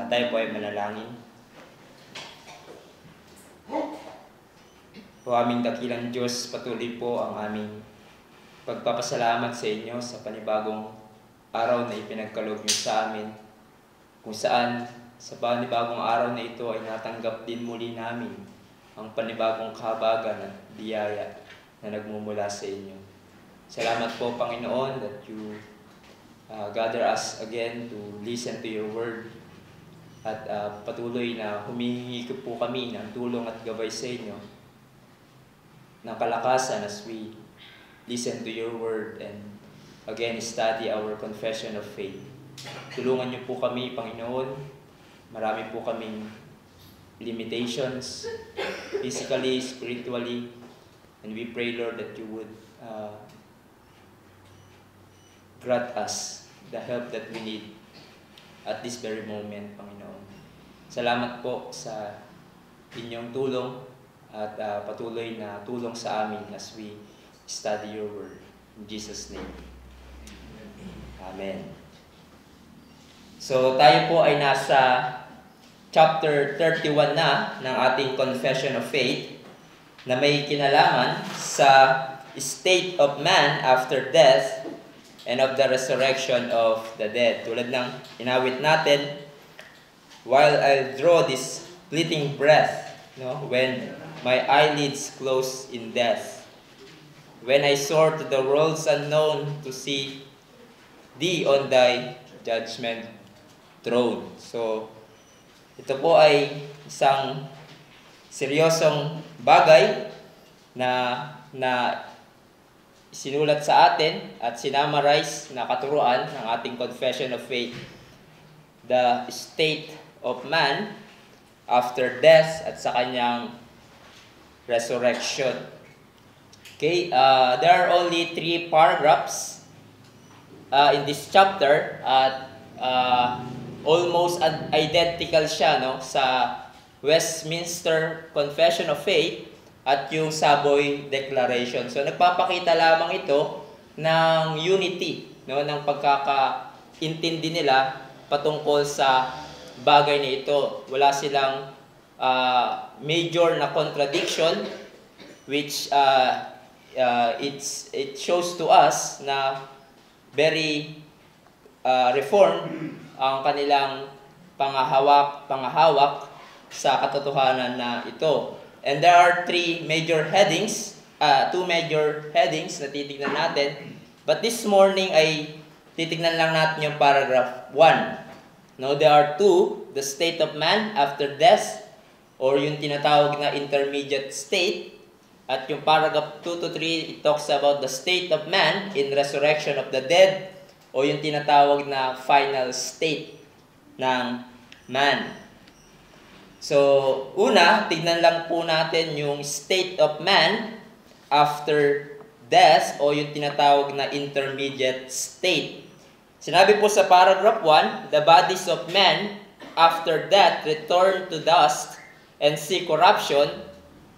Tayo po ay manalangin. O aming dakilang Diyos, patuloy po ang aming pagpapasalamat sa inyo sa panibagong araw na ipinagkaloob niyo sa amin, kung saan sa panibagong araw na ito ay natanggap din muli namin ang panibagong kahabagan at biyaya na nagmumula sa inyo. Salamat po, Panginoon, that you gather us again to listen to your word. At patuloy na humihingi po kami ng tulong at gabay sa inyo, ng kalakasan as we listen to your word and again study our confession of faith. Tulungan niyo po kami, Panginoon. Marami po kaming limitations, physically, spiritually, and we pray, Lord, that you would grant us the help that we need at this very moment, Panginoon. Salamat po sa inyong tulong at patuloy na tulong sa amin as we study your word. In Jesus' name. Amen. So tayo po ay nasa chapter 31 na ng ating Confession of Faith na may kinalaman sa state of man after death and of the resurrection of the dead. Tulad ng inawit natin, while I draw this fleeting breath, when my eyelids close in death, when I soar to the worlds unknown to see thee on thy judgment throne. So, ito po ay isang seryosong bagay na sinulat sa atin at sinamarize na katuruan ng ating Confession of Faith. The state of man after death at sa kanyang resurrection. Okay, there are only 3 paragraphs in this chapter at almost identical siya sa Westminster Confession of Faith at yung Savoy Declaration. So nagpapakita lamang ito ng unity, ng pagkakaintindi nila patungkol sa bagay na ito. Wala silang major na contradiction, which it shows to us na very reformed ang kanilang pangahawak sa katotohanan na ito. And there are 3 major headings, 2 major headings na titignan natin. But this morning ay titignan lang natin yung paragraph 1. Now there are 2, the state of man after death, or yung tinatawag na intermediate state. At yung paragraph 2 to 3, it talks about the state of man in resurrection of the dead, o yung tinatawag na final state ng man. So, una, tignan lang po natin yung state of man after death, o yung tinatawag na intermediate state. Sinabi po sa paragraph 1, the bodies of men after death return to dust and see corruption,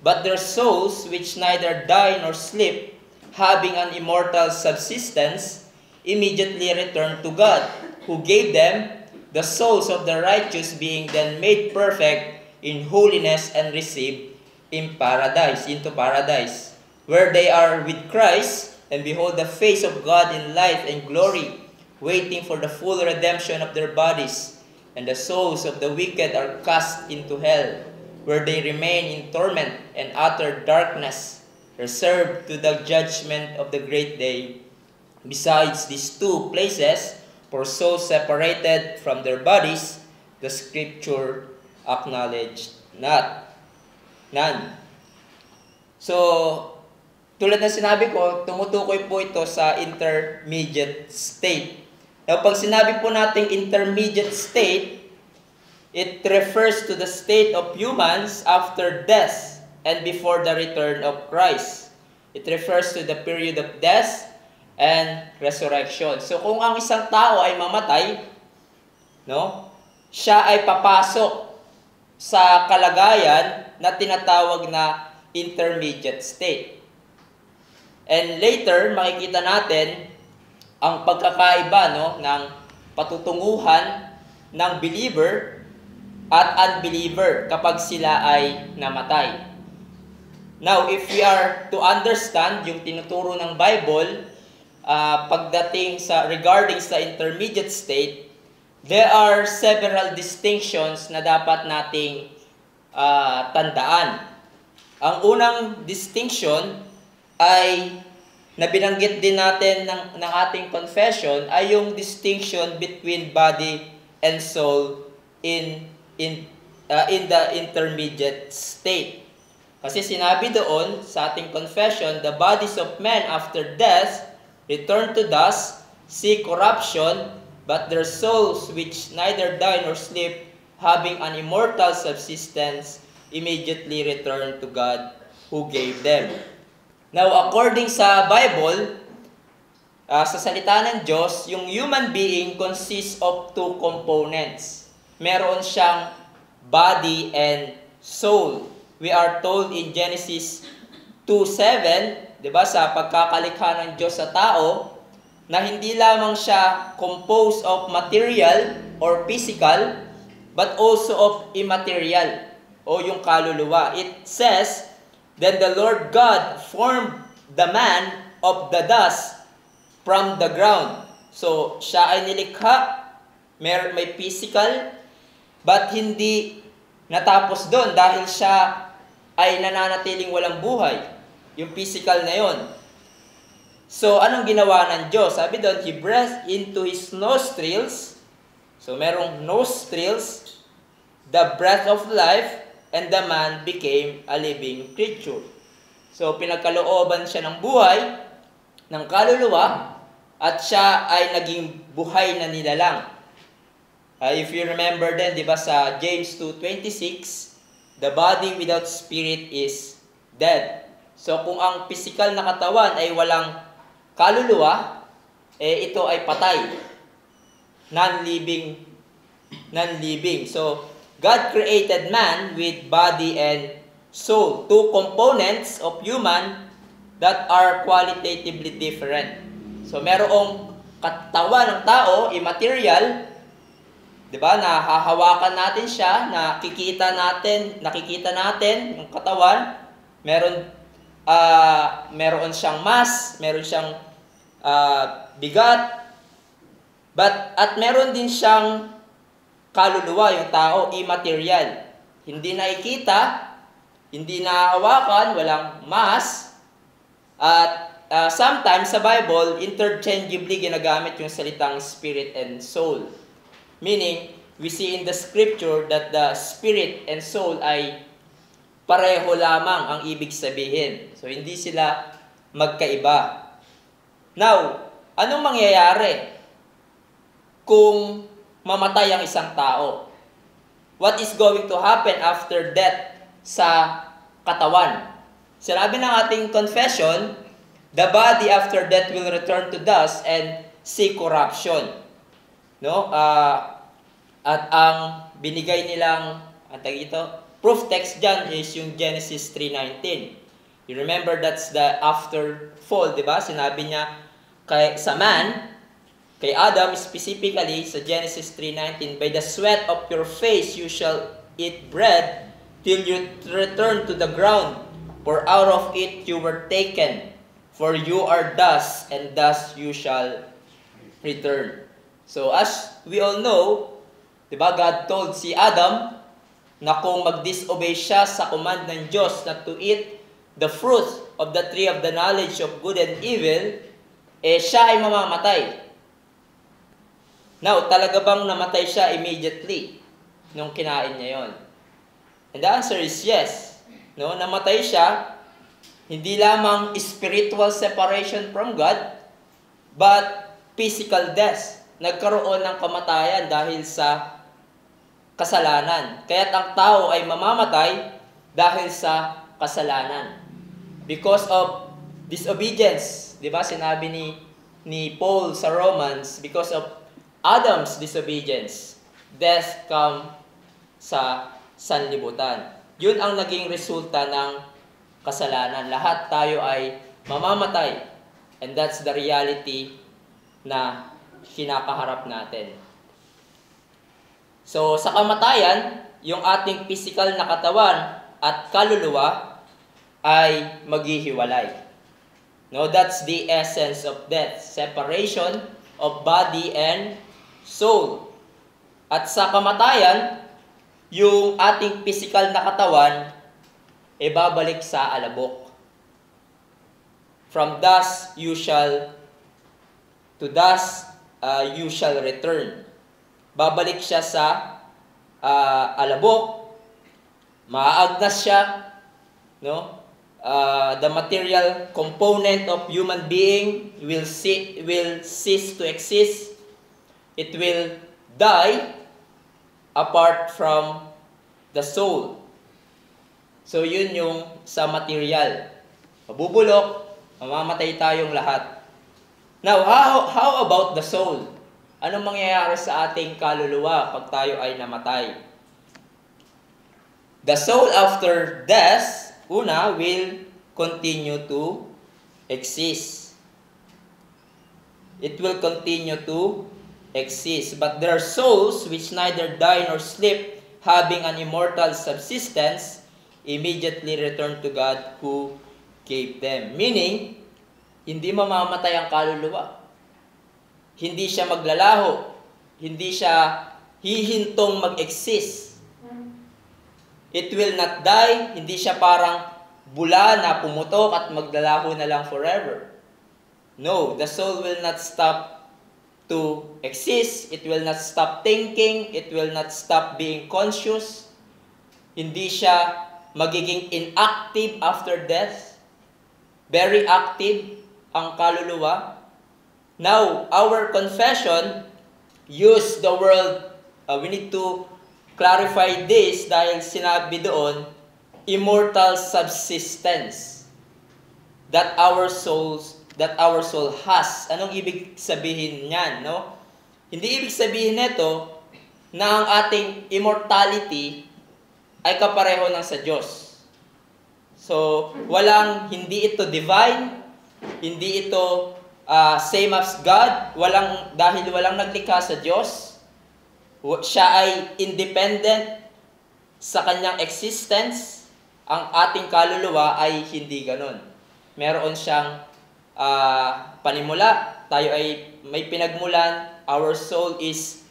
but their souls, which neither die nor sleep, having an immortal subsistence, immediately return to God, who gave them the souls of the righteous, being then made perfect in holiness and received into paradise, where they are with Christ, and behold the face of God in light and glory, waiting for the full redemption of their bodies. And the souls of the wicked are cast into hell, where they remain in torment and utter darkness, reserved to the judgment of the great day. Besides these 2 places, for souls separated from their bodies, the Scripture acknowledged none. So, tulad na sinabi ko, tumutukoy po ito sa intermediate state. Now, pag sinabi po nating intermediate state, it refers to the state of humans after death and before the return of Christ. It refers to the period of death and resurrection. So kung ang isang tao ay mamatay, siya ay papasok sa kalagayan na tinatawag na intermediate state. And later, makikita natin ang pagkakaiba ng patutunguhan ng believer at unbeliever kapag sila ay namatay. Now, if we are to understand yung tinuturo ng Bible pagdating regarding sa intermediate state, there are several distinctions na dapat nating tandaan. Ang unang distinction ay na binanggit din natin ng ating confession ay yung distinction between body and soul in the intermediate state. Kasi sinabi doon sa ating confession, the bodies of men after death return to dust, see corruption, but their souls which neither die nor sleep, having an immortal subsistence, immediately return to God who gave them. Now, according sa Bible, sa salita ng Diyos, yung human being consists of two components. Meron siyang body and soul. We are told in Genesis 2:7, 'di ba, sa pagkakalikha ng Diyos sa tao, na hindi lamang siya composed of material or physical, but also of immaterial o yung kaluluwa. It says, then the Lord God formed the man of the dust from the ground. So, siya ay nilikha, may physical, but hindi natapos doon dahil siya ay nananatiling walang buhay. Yung physical na yon. So, anong ginawa ng Diyos? Sabi doon, He breathed into His nostrils. So, merong nostrils, the breath of life, and the man became a living creature. So, pinagkalooban siya ng buhay, ng kaluluwa, at siya ay naging buhay na nilalang. If you remember then, di ba sa James 2:26, the body without spirit is dead. So, kung ang physical na katawan ay walang kaluluwa, ito ay patay. Non-living. So, God created man with body and soul, two components of human that are qualitatively different. So, merong katawan ng tao, immaterial, 'di ba? Nahahawakan natin siya, nakikita natin yung katawan. Meron siyang mass, meron siyang bigat, at meron din siyang kaluluwa, yung tao, immaterial. Hindi nakikita, hindi nahahawakan, walang mass, at sometimes sa Bible, interchangeably ginagamit yung salitang spirit and soul. Meaning, we see in the scripture that the spirit and soul ay pareho lamang ang ibig sabihin. So, hindi sila magkaiba. Now, anong mangyayari kung mamatay ang isang tao? What is going to happen after death sa katawan? Sinabi ng ating confession, the body after death will return to dust and see corruption. No? At ang binigay nilang proof text dyan is yung Genesis 3:19. You remember that's the after fall, di ba? Sinabi niya sa man, kay Adam specifically sa Genesis 3:19, by the sweat of your face you shall eat bread till you return to the ground, for out of it you were taken, for you are dust, and dust you shall return. So as we all know, di ba, God told si Adam na kung mag-disobey siya sa command ng Diyos na to eat the fruit of the tree of the knowledge of good and evil, siya ay mamamatay. Now, talaga bang namatay siya immediately nung kinain niya yon? And the answer is yes. No, namatay siya, hindi lamang spiritual separation from God, but physical death. Nagkaroon ng kamatayan dahil sa kasalanan. Kaya't ang tao ay mamamatay dahil sa kasalanan. Because of disobedience. Di ba? Sinabi ni Paul sa Romans, because of Adam's disobedience, death come sa sanlibutan. Yun ang naging resulta ng kasalanan. Lahat tayo ay mamamatay. And that's the reality na kinakaharap natin. So, sa kamatayan, yung ating physical na katawan at kaluluwa ay maghihiwalay. No, that's the essence of death, separation of body and soul. At sa kamatayan, yung ating physical na katawan ay babalik sa alabok. From dust to dust you shall return. Babalik siya sa alabok, maaagnas siya, no? The material component of human being will cease to exist. It will die apart from the soul. So yun yung sa material. Mabubulok, mamamatay tayong lahat. Now, how about the soul? Anong mangyayari sa ating kaluluwa pag tayo ay namatay? The soul after death, una, will continue to exist. It will continue to exist. But there are souls which neither die nor sleep, having an immortal subsistence, immediately return to God who gave them. Meaning, hindi mamamatay ang kaluluwa. Hindi siya maglalaho. Hindi siya hihintong mag-exist. It will not die. Hindi siya parang bula na pumutok at maglalaho na lang forever. No, the soul will not stop to exist. It will not stop thinking. It will not stop being conscious. Hindi siya magiging inactive after death. Very active ang kaluluwa. Now, our confession use the word, we need to clarify this dahil sinabi doon, immortal subsistence that our soul has. Anong ibig sabihin niyan, no? Hindi ibig sabihin nito na ang ating immortality ay kapareho ng sa Diyos. So, hindi ito divine, hindi ito same as God, dahil walang naglikha sa Diyos. Siya ay independent sa kanyang existence. Ang ating kaluluwa ay hindi ganon. Meron siyang panimula. Tayo ay may pinagmulan. Our soul is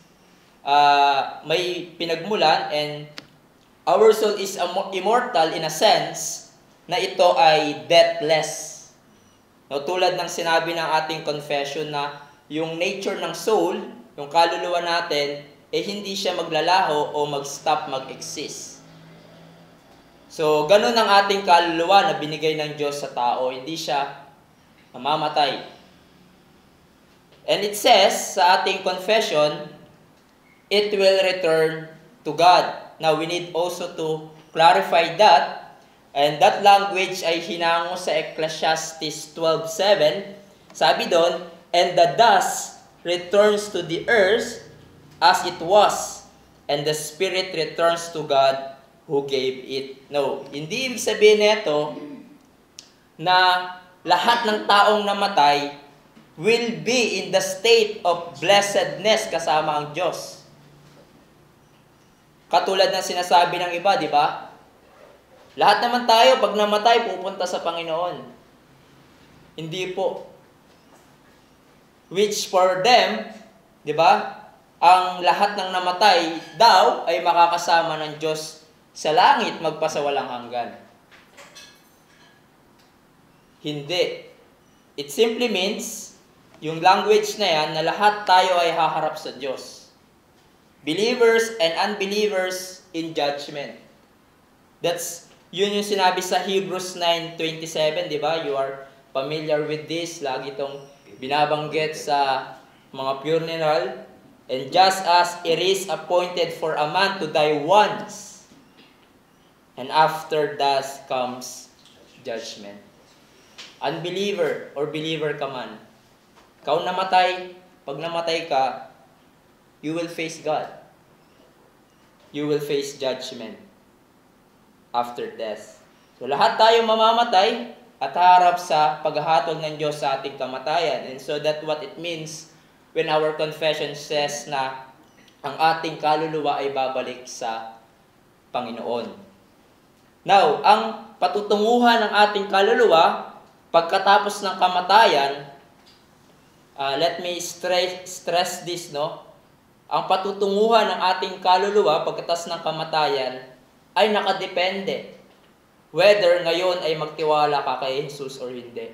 may pinagmulan, and our soul is immortal in a sense na ito ay deathless. No, tulad ng sinabi ng ating confession na yung nature ng soul, yung kaluluwa natin, hindi siya maglalaho o mag-stop mag-exist. So, ganun ang ating kaluluwa na binigay ng Diyos sa tao. Hindi siya mamamatay. And it says sa ating confession, it will return to God. Now, we need also to clarify that. And that language ay hinango sa Ecclesiastes 12:7. Sabi doon, and the dust returns to the earth as it was, and the spirit returns to God who gave it. No, hindi ibig sabihin nito na lahat ng taong namatay will be in the state of blessedness kasama ang Diyos. Katulad ng sinasabi ng iba, di ba? Lahat naman tayo, pag namatay, pupunta sa Panginoon. Hindi po. Which for them, di ba, ang lahat ng namatay daw ay makakasama ng Diyos sa langit magpasawalang hanggan. Hindi. It simply means, yung language na yan, na lahat tayo ay haharap sa Diyos. Believers and unbelievers in judgment. Yun yung sinabi sa Hebrews 9:27, di ba? You are familiar with this. Lagi itong binabanggit sa mga funeral. And just as it is appointed for a man to die once, and after that comes judgment. Unbeliever or believer ka man, ikaw namatay, pag namatay ka, you will face God. You will face judgment after death. So lahat tayo mamamatay at harap sa paghahatol ng Diyos sa ating kamatayan. And so that what it means when our confession says na ang ating kaluluwa ay babalik sa Panginoon. Now, ang patutunguhan ng ating kaluluwa pagkatapos ng kamatayan, let me stress this, no? Ang patutunguhan ng ating kaluluwa pagkatapos ng kamatayan ay nakadepende whether ngayon ay magtiwala ka kay Jesus or hindi.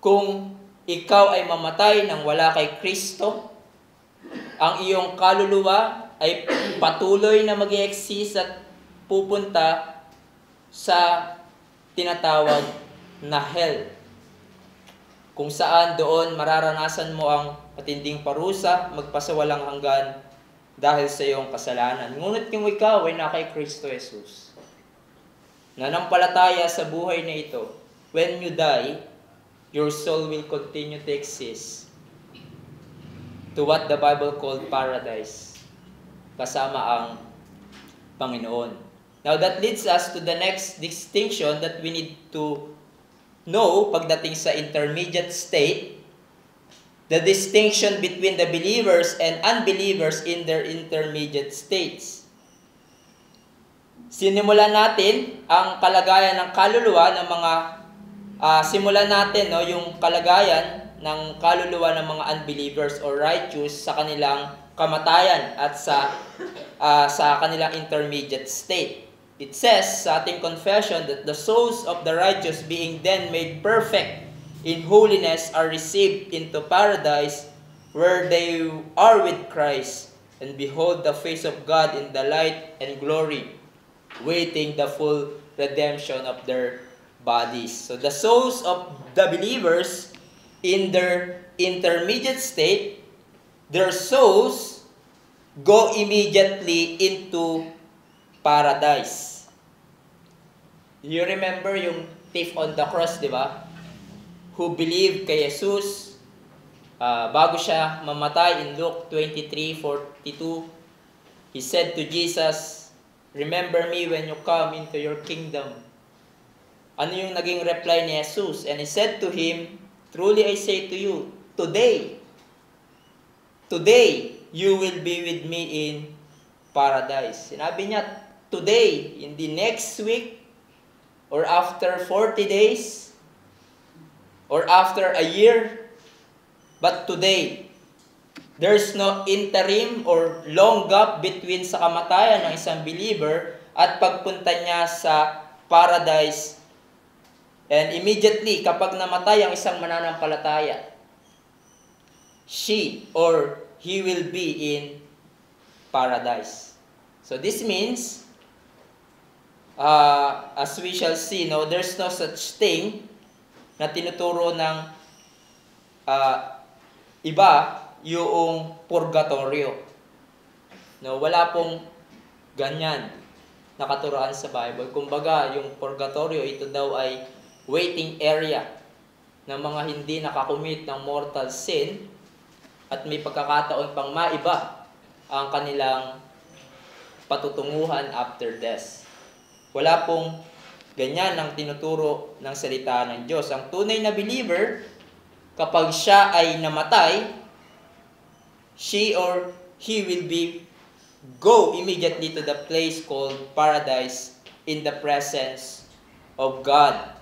Kung ikaw ay mamatay nang wala kay Kristo, ang iyong kaluluwa ay patuloy na mag-i-exist at pupunta sa tinatawag na hell, kung saan doon mararanasan mo ang matinding parusa, magpasawalang hanggan dahil sa iyong kasalanan. Ngunit kung ikaw ay na kay Kristo Jesus, nanampalataya sa buhay na ito, when you die, your soul will continue to exist to what the Bible called paradise, kasama ang Panginoon. Now that leads us to the next distinction that we need to know pagdating sa intermediate state, the distinction between the believers and unbelievers in their intermediate states. Sinimulan natin ang kalagayan ng kaluluwa ng mga simulan natin, no, yung kalagayan ng kaluluwa ng mga unbelievers or righteous sa kanilang kamatayan at sa kanilang intermediate state. It says sa ating confession that the souls of the righteous being then made perfect in holiness are received into paradise where they are with Christ and behold the face of God in the light and glory, waiting the full redemption of their bodies. So the souls of the believers in their intermediate state, their souls go immediately into paradise. You remember yung thief on the cross, di ba? Who believed kay Jesus bago siya mamatay in Luke 23:42. He said to Jesus, "Remember me when you come into your kingdom." Ano yung naging reply ni Jesus? And he said to him, "Truly I say to you, today you will be with me in paradise." Sinabi niya, today, in the next week, or after 40 days, or after a year, but today. There's no interim or long gap between sa kamatayan ng isang believer at pagpunta niya sa paradise. And immediately, kapag namatay ang isang mananampalataya, she or he will be in paradise. So this means, as we shall see, no, there's no such thing na tinuturo ng iba yung purgatorio. No, wala pong ganyan nakaturoan sa Bible. Kumbaga, yung purgatorio, ito daw ay waiting area ng mga hindi nakakumit ng mortal sin at may pagkakataon pang maiba ang kanilang patutunguhan after death. Wala pong ganyan ang tinuturo ng salita ng Diyos. Ang tunay na believer, kapag siya ay namatay, she or he will go immediately to the place called paradise in the presence of God.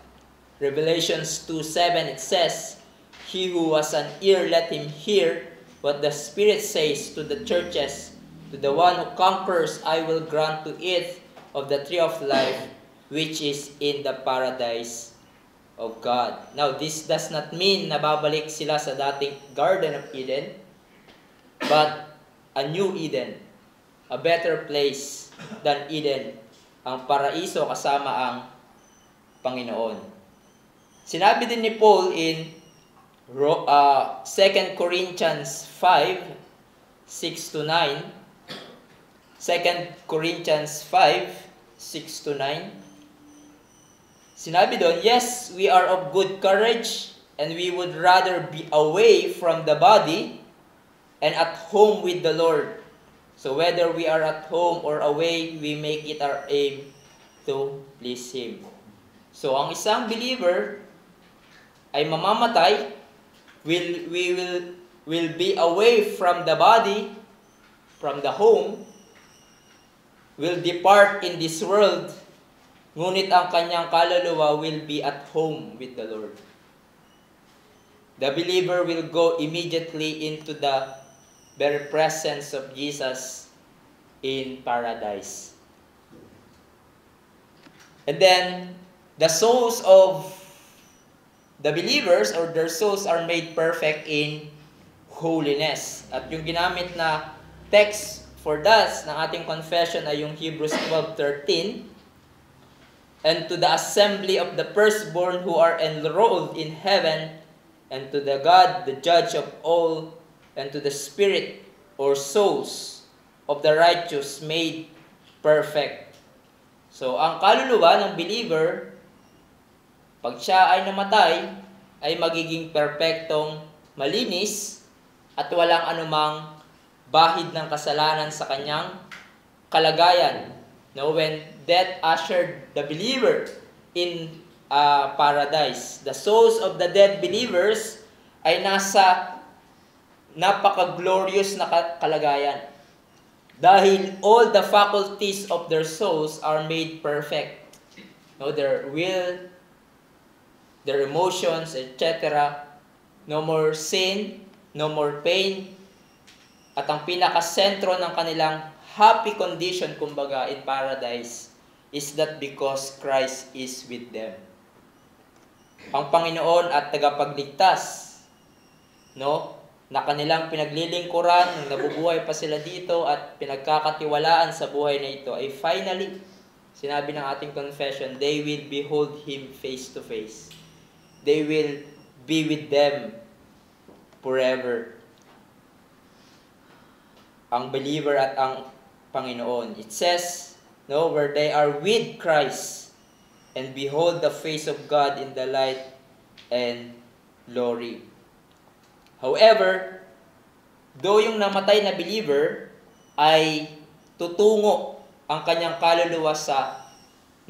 Revelations 2:7, it says, "He who has an ear, let him hear what the Spirit says to the churches. To the one who conquers, I will grant to eat of the tree of life, which is in the paradise of God." Now, this does not mean na babalik sila sa dating Garden of Eden, but a new Eden, a better place than Eden, ang paraiso kasama ang Panginoon. Sinabi din ni Paul in 2 Corinthians 5:6-9, 2 Corinthians 5:6-9, sinabi doon, "Yes, we are of good courage, and we would rather be away from the body and at home with the Lord. So whether we are at home or away, we make it our aim to please Him." So ang isang believer ay mamamatay, will be away from the body, from the home, will depart in this world, ngunit ang kanyang kaluluwa will be at home with the Lord. The believer will go immediately into the very presence of Jesus in paradise. And then, the souls of the believers or their souls are made perfect in holiness. At yung ginamit na text for that ng ating confession ay yung Hebrews 12:13. And to the assembly of the firstborn who are enrolled in heaven, and to the God, the judge of all, and to the spirit or souls of the righteous made perfect. So, ang kaluluwa ng believer, pag siya ay namatay, ay magiging perpektong malinis at walang anumang bahid ng kasalanan sa kanyang kalagayan. No, when death ushered the believer in paradise, the souls of the dead believers ay nasa napaka-glorious na kalagayan. Dahil all the faculties of their souls are made perfect. No, their will, their emotions, etc. No more sin, no more pain. At ang pinaka-sentro ng kanilang happy condition, kumbaga, in paradise, is that because Christ is with them. Ang Panginoon at tagapagligtas, no, na kanilang pinaglilingkuran nung nabubuhay pa sila dito at pinagkakatiwalaan sa buhay na ito, ay finally, sinabi ng ating confession, they will behold Him face to face. They will be with them forever. Ang believer at ang Panginoon. It says, no, where they are with Christ and behold the face of God in the light and glory. However, though yung namatay na believer ay tutungo ang kanyang kaluluwa sa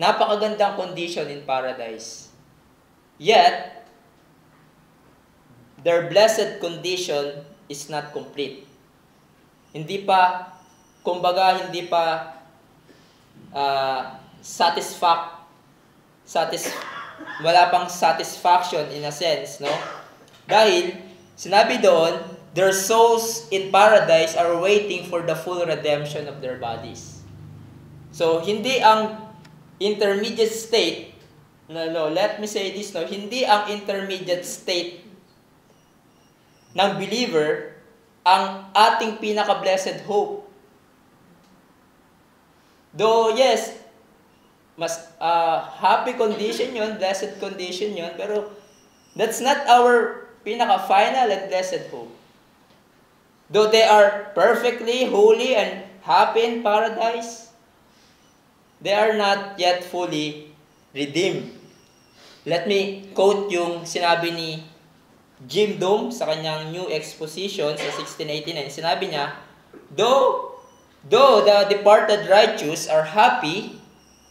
napakagandang condition in paradise, yet, their blessed condition is not complete. Hindi pa, kumbaga, hindi pa wala pang satisfaction in a sense, no? Dahil, sinabi doon, their souls in paradise are waiting for the full redemption of their bodies. So, hindi ang intermediate state, let me say this, hindi ang intermediate state ng believer ang ating pinaka-blessed hope. Though, yes, mas happy condition yun, blessed condition yun, pero that's not our pinaka-final and blessed hope. Though they are perfectly holy and happy in paradise, they are not yet fully redeemed. Let me quote yung sinabi ni Jim Dome sa kanyang New Exposition sa 1689. Sinabi niya, Though the departed righteous are happy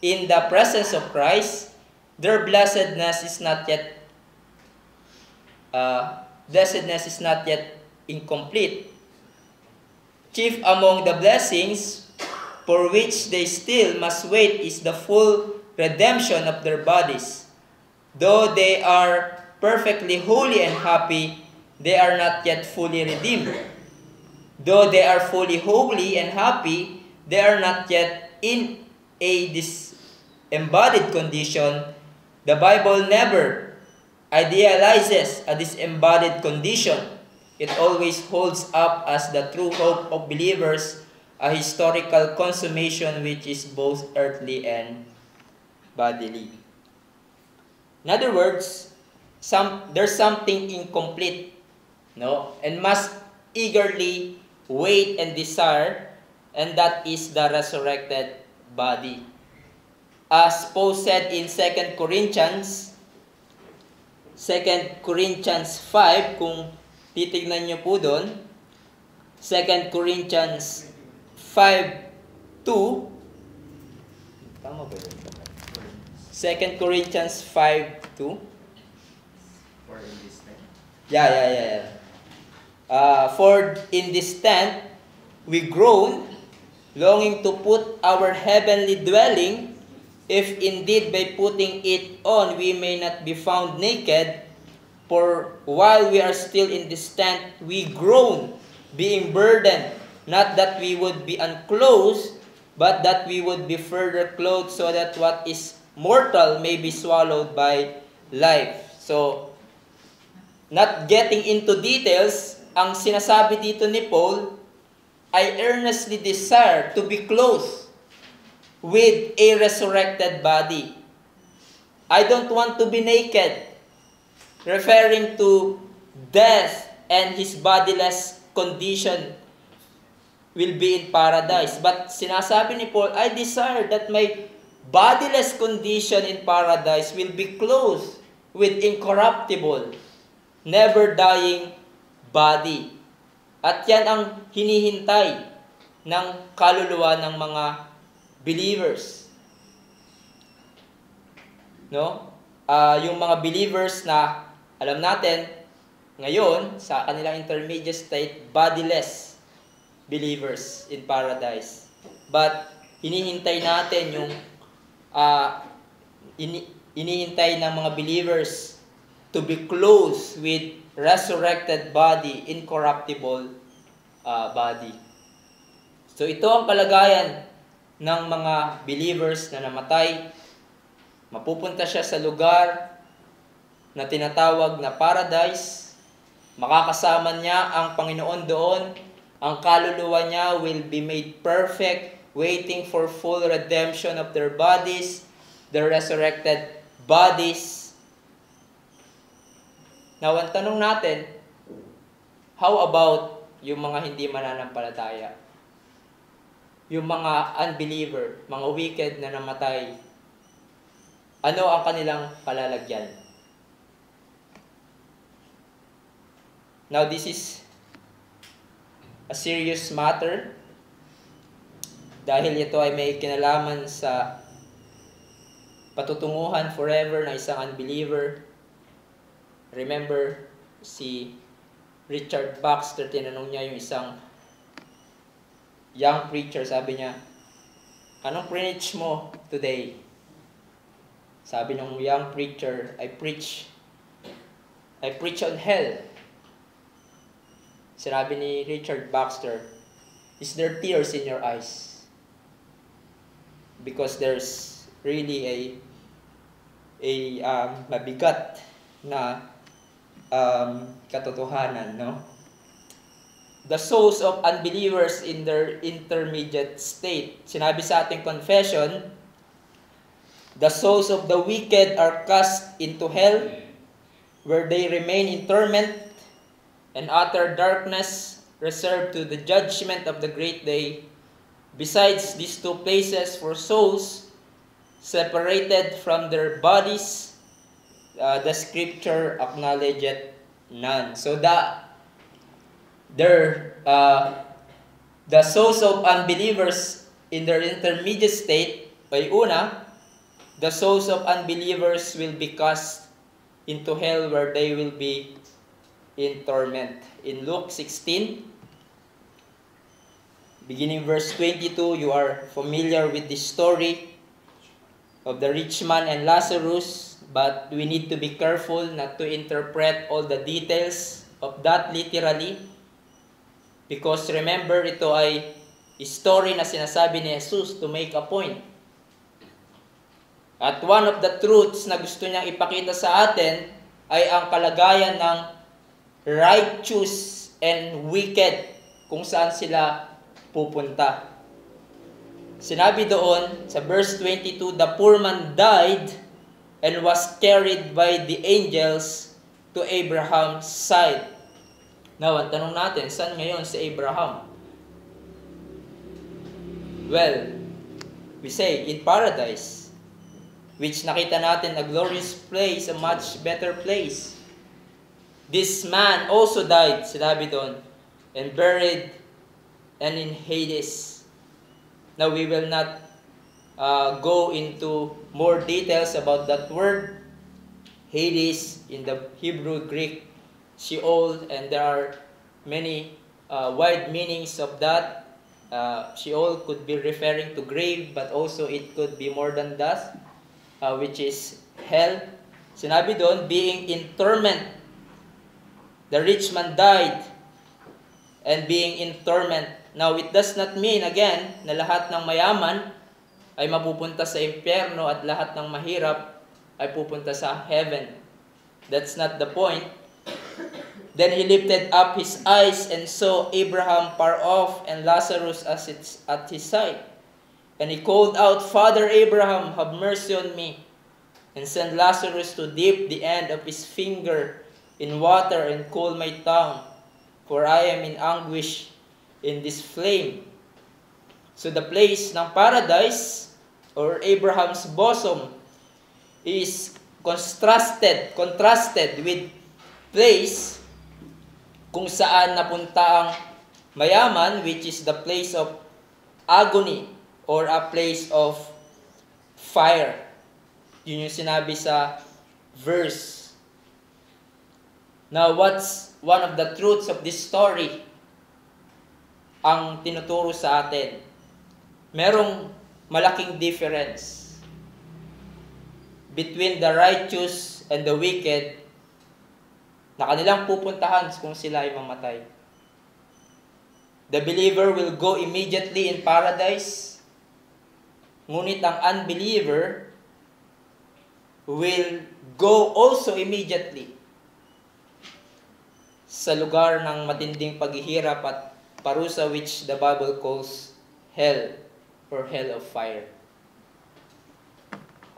in the presence of Christ, their blessedness is not yet incomplete. Chief among the blessings for which they still must wait is the full redemption of their bodies. Though they are perfectly holy and happy, they are not yet fully redeemed. Though they are fully holy and happy, they are not yet in a disembodied condition. The Bible never idealizes a disembodied condition. It always holds up as the true hope of believers, a historical consummation which is both earthly and bodily. In other words, there's something incomplete, no, and must eagerly wait and desire, and that is the resurrected body. As Paul said in 2 Corinthians 5, kung titignan niyo po doon, 2 Corinthians 5:2, tama ba yun? 2 Corinthians 5:2. For in this time. Yeah. For in this tent we groan, longing to put our heavenly dwelling, if indeed by putting it on we may not be found naked, for while we are still in this tent, we groan, being burdened, not that we would be unclothed, but that we would be further clothed, so that what is mortal may be swallowed by life. So, not getting into details, ang sinasabi dito ni Paul, I earnestly desire to be clothed with a resurrected body. I don't want to be naked, referring to death and his bodiless condition will be in paradise. But sinasabi ni Paul, I desire that my bodiless condition in paradise will be clothed with incorruptible, never dying body. At yan ang hinihintay ng kaluluwa ng mga believers. No? Yung mga believers na alam natin ngayon sa kanilang intermediate state, bodiless believers in paradise. But hinihintay natin yung inihintay ng mga believers to be clothed with resurrected body, incorruptible body. So ito ang kalagayan ng mga believers na namatay. Mapupunta siya sa lugar na tinatawag na paradise. Makakasama niya ang Panginoon doon. Ang kaluluwa niya will be made perfect, waiting for full redemption of their bodies, their resurrected bodies. Now, ang tanong natin, how about yung mga hindi mananampalataya? Yung mga unbeliever, mga wicked na namatay, ano ang kanilang palalagyan? Now, this is a serious matter dahil ito ay may kinalaman sa patutunguhan forever ng isang unbeliever. Remember, si Richard Baxter, tinanong niya yung isang young preacher, sabi niya, anong preach mo today? Sabi ng young preacher, I preach on hell. Sinabi ni Richard Baxter, is there tears in your eyes? Because there's really a mabigat na katotohanan, no? The souls of unbelievers in their intermediate state. Sinabi sa ating confession, the souls of the wicked are cast into hell, where they remain in torment and utter darkness, reserved to the judgment of the great day. Besides these two places for souls separated from their bodies, the scripture acknowledgeth none. So the souls of unbelievers in their intermediate state, ay una, the souls of unbelievers will be cast into hell, where they will be in torment. In Luke 16, beginning verse 22, you are familiar with the story of the rich man and Lazarus, but we need to be careful not to interpret all the details of that literally. Because remember, ito ay story na sinasabi ni Jesus to make a point. At one of the truths na gusto niyang ipakita sa atin ay ang kalagayan ng righteous and wicked, kung saan sila pupunta. Sinabi doon sa verse 22, the poor man died and was carried by the angels to Abraham's side. Now, ang tanong natin, saan ngayon si Abraham? Well, we say, in paradise, which nakita natin a glorious place, a much better place. This man also died, sinabi doon, and buried and in Hades. Now, we will not go into more details about that word. Hades, in the Hebrew, Greek, Sheol, and there are many wide meanings of that. Sheol could be referring to grave, but also it could be more than that, which is hell. Sinabi doon, being in torment. The rich man died and being in torment. Now, it does not mean, again, na lahat ng mayaman ay mapupunta sa impyerno at lahat ng mahirap ay pupunta sa heaven. That's not the point. Then he lifted up his eyes and saw Abraham far off and Lazarus at his side. And he called out, Father Abraham, have mercy on me, and send Lazarus to dip the end of his finger in water and cool my tongue, for I am in anguish in this flame. So the place ng paradise, or Abraham's bosom, is contrasted with place kung saan napunta ang mayaman, which is the place of agony or a place of fire. Yun yung sinabi sa verse. Now, what's one of the truths of this story? Ang tinuturo sa atin. Merong malaking difference between the righteous and the wicked na kanilang pupuntahan kung sila ay mamatay. The believer will go immediately in paradise, ngunit ang unbeliever will go also immediately sa lugar ng matinding paghihirap at parusa, which the Bible calls hell or hell of fire.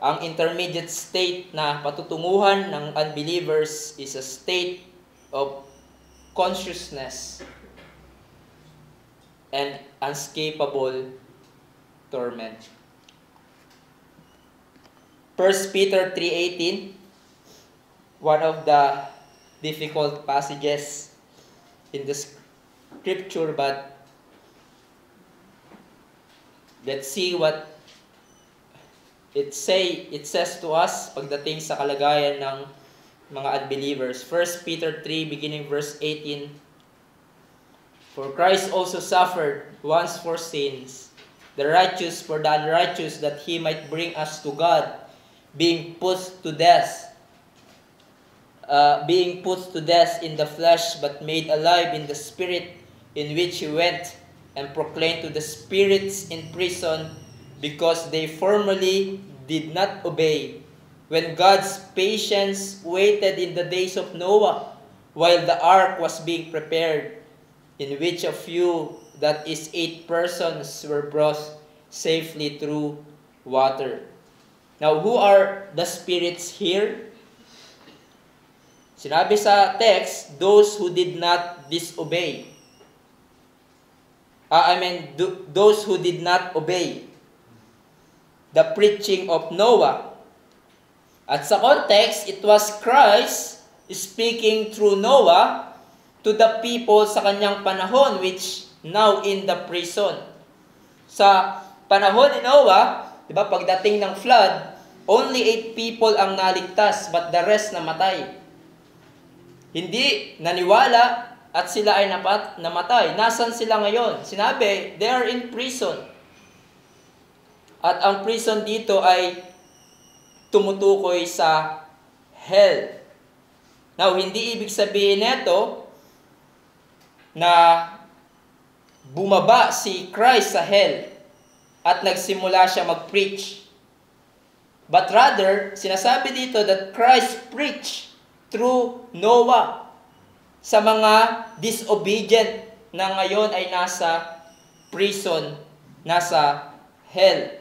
Ang intermediate state na patutunguhan ng unbelievers is a state of consciousness and unescapable torment. 1 Peter 3:18, one of the difficult passages in the scripture, but let's see what it says to us pagdating sa kalagayan ng mga unbelievers. 1 Peter 3, beginning verse 18. For Christ also suffered once for sins, the righteous for the unrighteous, that he might bring us to God, being put to death in the flesh, but made alive in the spirit, in which he went and proclaimed to the spirits in prison, because they formerly did not obey, when God's patience waited in the days of Noah, while the ark was being prepared, in which a few, that is 8 persons, were brought safely through water. Now, who are the spirits here? Sinabi sa text, those who did not disobey. Those who did not obey the preaching of Noah. At sa context, it was Christ speaking through Noah to the people sa kanyang panahon, which now in the prison. Sa panahon ni Noah, di ba, pagdating ng flood, only 8 people ang naligtas, but the rest namatay. Hindi naniwala at sila ay namatay. Nasaan sila ngayon? Sinabi, they are in prison. At ang prison dito ay tumutukoy sa hell. Now, hindi ibig sabihin nito na bumaba si Christ sa hell at nagsimula siya mag-preach. But rather, sinasabi dito that Christ preached through Noah sa mga disobedient na ngayon ay nasa prison, nasa hell.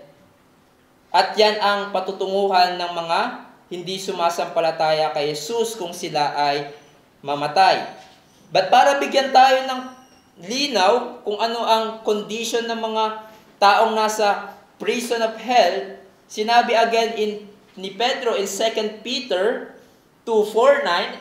At yan ang patutunguhan ng mga hindi sumasampalataya kay Jesus kung sila ay mamatay. But para bigyan tayo ng linaw kung ano ang condition ng mga taong nasa prison of hell, sinabi again ni Pedro in 2 Peter 2:4-9,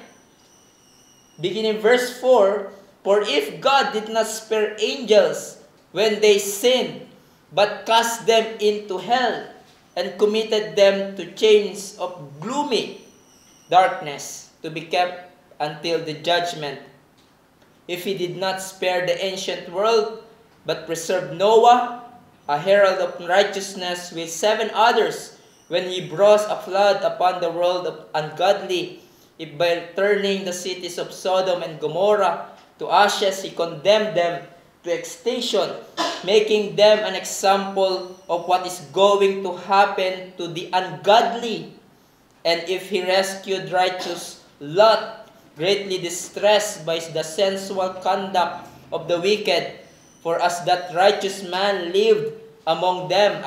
beginning verse 4, for if God did not spare angels when they sinned, but cast them into hell, and committed them to chains of gloomy darkness, to be kept until the judgment. If he did not spare the ancient world, but preserved Noah, a herald of righteousness, with 7 others, when he brought a flood upon the world of ungodly, if by turning the cities of Sodom and Gomorrah to ashes, he condemned them to extinction, making them an example of what is going to happen to the ungodly. And if he rescued righteous Lot, greatly distressed by the sensual conduct of the wicked, for as that righteous man lived among them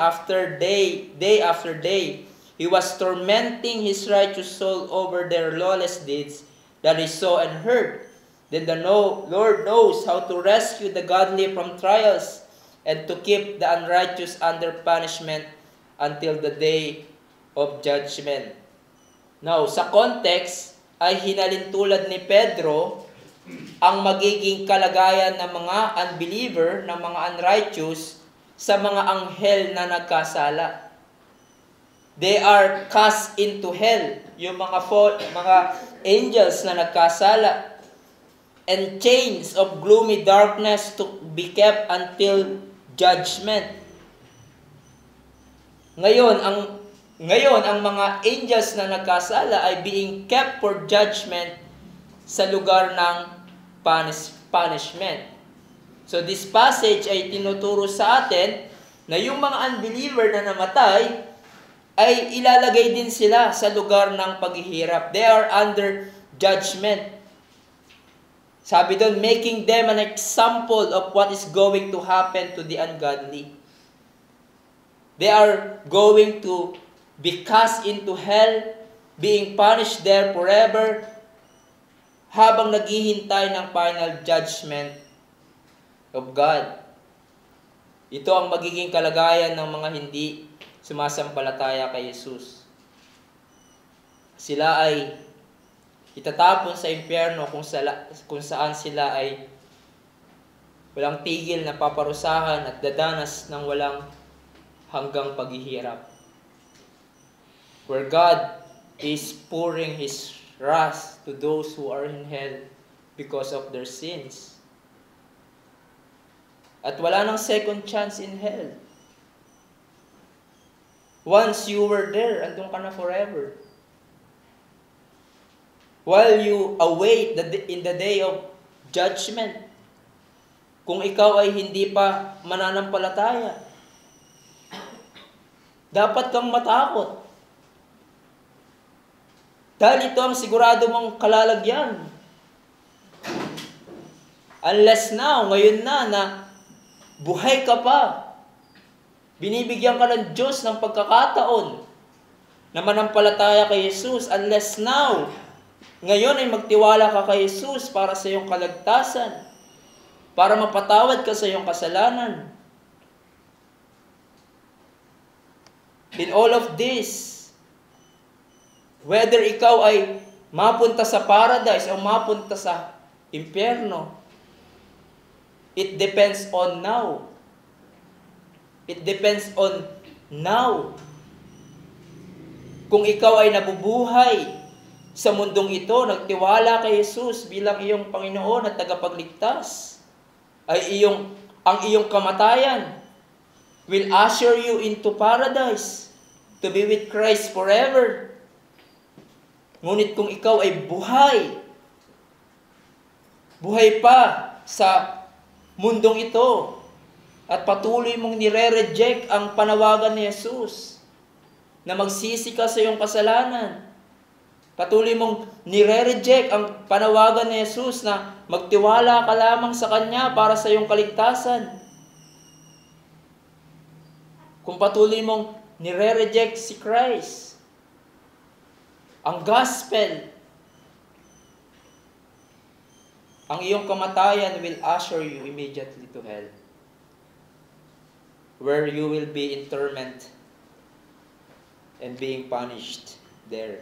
day after day, he was tormenting his righteous soul over their lawless deeds that he saw and heard. Then the Lord knows how to rescue the godly from trials and to keep the unrighteous under punishment until the day of judgment. Now, sa context, ay hinalintulad ni Pedro ang magiging kalagayan ng mga unbeliever, ng mga unrighteous, sa mga anghel na nagkasala. They are cast into hell, yung mga angels na nagkasala, and chains of gloomy darkness to be kept until judgment. Ngayon, ang mga angels na nagkasala ay being kept for judgment sa lugar ng punishment. So this passage ay tinuturo sa atin na yung mga unbeliever na namatay ay ilalagay din sila sa lugar ng paghihirap. They are under judgment. Sabi doon, making them an example of what is going to happen to the ungodly. They are going to be cast into hell, being punished there forever, habang naghihintay ng final judgment of God. Ito ang magiging kalagayan ng mga hindi sumasampalataya kay Jesus. Sila ay itatapon sa impyerno kung saan sila ay walang tigil na paparusahan at dadanas ng walang hanggang paghihirap. Where God is pouring His wrath to those who are in hell because of their sins. At wala nang second chance in hell. Once you were there, andun ka na forever. While you await in the day of judgment, kung ikaw ay hindi pa mananampalataya, dapat kang matakot. Dahil ito ang sigurado mong kalalagyan. Unless now, ngayon na buhay ka pa, binibigyan ka ng Diyos ng pagkakataon na manampalataya kay Jesus. Unless now, ngayon ay magtiwala ka kay Jesus para sa iyong kaligtasan, para mapatawad ka sa iyong kasalanan. In all of this, whether ikaw ay mapunta sa paradise o mapunta sa impyerno, it depends on now. It depends on now. Kung ikaw ay nabubuhay sa mundong ito, nagtiwala kay Jesus bilang iyong Panginoon at tagapagligtas, ay ang iyong kamatayan will usher you into paradise to be with Christ forever. Ngunit kung ikaw ay buhay pa sa mundong ito, at patuloy mong nire-reject ang panawagan ni Jesus na magsisi ka sa iyong kasalanan, patuloy mong nire-reject ang panawagan ni Jesus na magtiwala ka lamang sa Kanya para sa iyong kaligtasan, kung patuloy mong nire-reject si Christ, ang gospel, ang iyong kamatayan will usher you immediately to hell, where you will be in torment and being punished there.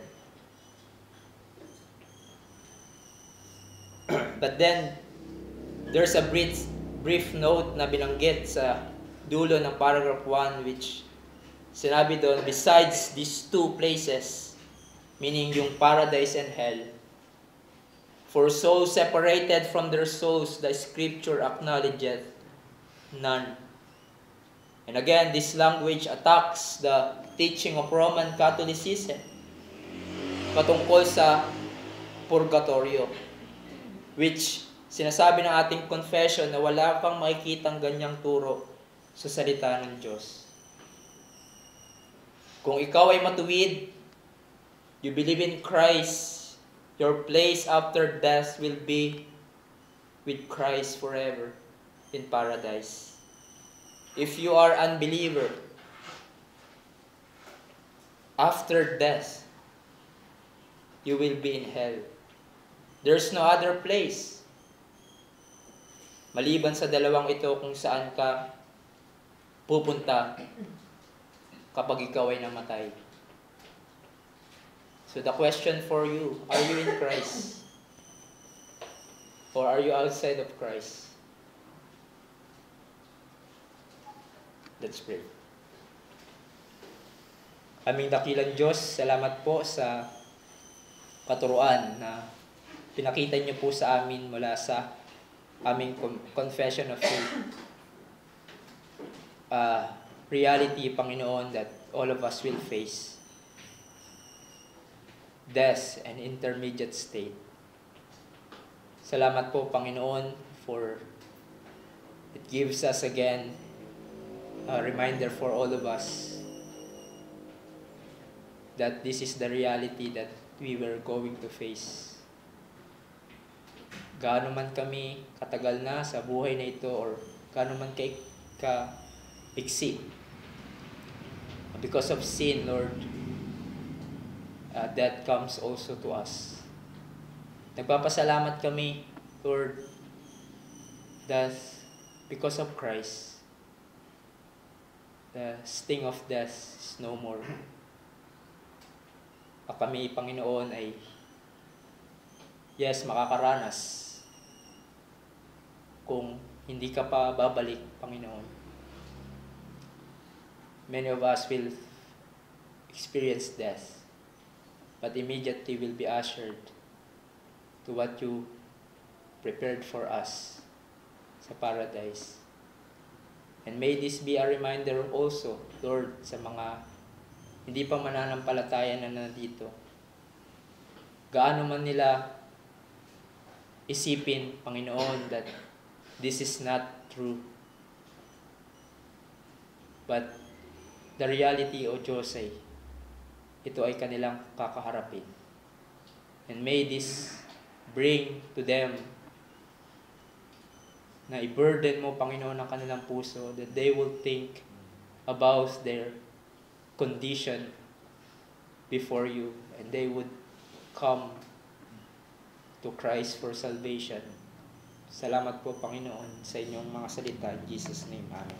But then, there's a brief note na binanggit sa dulo ng paragraph 1, which sinabi doon, besides these two places, meaning yung paradise and hell, for souls separated from their souls, the Scripture acknowledgeth None. And again, this language attacks the teaching of Roman Catholicism patungkol sa purgatorio, which sinasabi ng ating confession na wala kang makikitang ganyang turo sa salita ng Diyos. Kung ikaw ay matuwid, you believe in Christ, your place after death will be with Christ forever in paradise. If you are unbeliever, after death, you will be in hell. There's no other place. Maliban sa dalawang ito kung saan ka pupunta kapag ikaw ay namatay. So the question for you, are you in Christ? Or are you outside of Christ? Let's pray. Aming dakilang Diyos, salamat po sa katuruan na pinakita niyo po sa amin mula sa aming confession of faith. Reality, Panginoon, that all of us will face. Death and intermediate state. Salamat po, Panginoon, for it gives us again a reminder for all of us that this is the reality that we were going to face. Gaano man kami katagal na sa buhay na ito or gaano man ka-iksi, because of sin, Lord, that comes also to us. Nagpapasalamat kami, Lord, that because of Christ, the sting of death is no more. Kami, Panginoon, ay yes, makakaranas kung hindi ka pa babalik, Panginoon. Many of us will experience death, but immediately will be ushered to what you prepared for us sa paradise. And may this be a reminder also, Lord, sa mga hindi pa mananampalataya na nandito. Gaano man nila isipin, Panginoon, that this is not true. But the reality, O Diyos, ay ito ay kanilang kakaharapin. And may this bring to them na i-burden mo, Panginoon, ang kanilang puso, that they will think about their condition before you, and they would come to Christ for salvation. Salamat po, Panginoon, sa inyong mga salita. In Jesus' name, Amen.